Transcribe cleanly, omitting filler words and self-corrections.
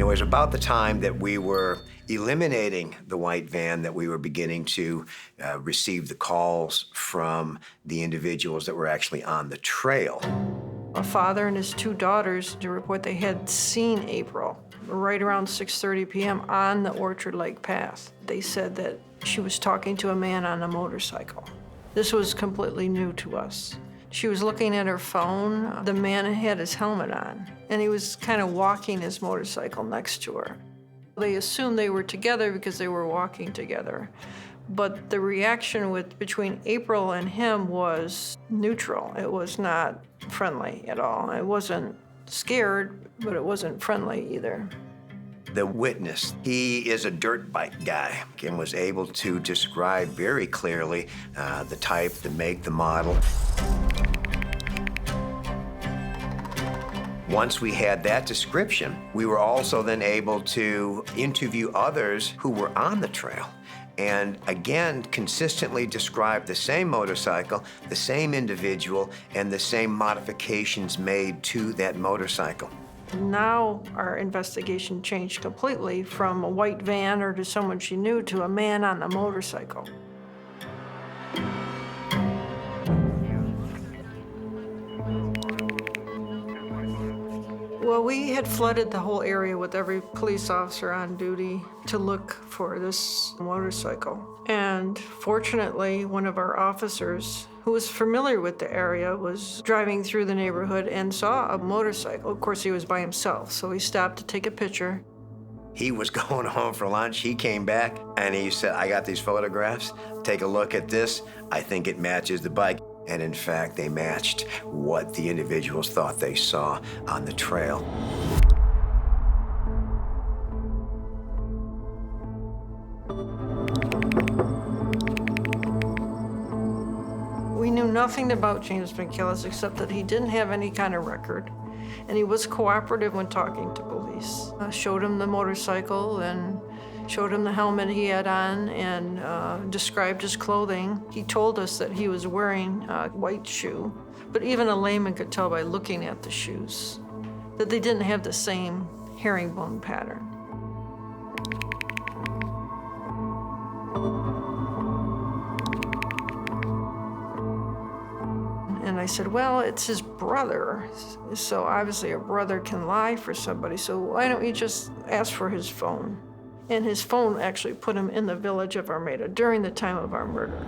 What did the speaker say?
It was about the time that we were eliminating the white van that we were beginning to receive the calls from the individuals that were actually on the trail. A father and his two daughters to report they had seen April right around 6:30 p.m. on the Orchard Lake Path. They said that she was talking to a man on a motorcycle. This was completely new to us. She was looking at her phone. The man had his helmet on, and he was kind of walking his motorcycle next to her. They assumed they were together because they were walking together. But the reaction between April and him was neutral. It was not friendly at all. It wasn't scared, but it wasn't friendly either. The witness, he is a dirt bike guy and was able to describe very clearly the type, the make, the model. Once we had that description, we were also then able to interview others who were on the trail and again consistently describe the same motorcycle, the same individual, and the same modifications made to that motorcycle. Now our investigation changed completely from a white van or to someone she knew to a man on a motorcycle. Well, we had flooded the whole area with every police officer on duty to look for this motorcycle. And fortunately, one of our officers who was familiar with the area was driving through the neighborhood and saw a motorcycle. Of course, he was by himself, so he stopped to take a picture. He was going home for lunch. He came back and he said, I got these photographs. Take a look at this. I think it matches the bike. And in fact, they matched what the individuals thought they saw on the trail. We knew nothing about James McKillis except that he didn't have any kind of record, and he was cooperative when talking to police. I showed him the motorcycle and showed him the helmet he had on and described his clothing. He told us that he was wearing a white shoe, but even a layman could tell by looking at the shoes that they didn't have the same herringbone pattern. And I said, well, it's his brother. So obviously a brother can lie for somebody, so why don't you just ask for his phone? And his phone actually put him in the village of Armada during the time of our murder.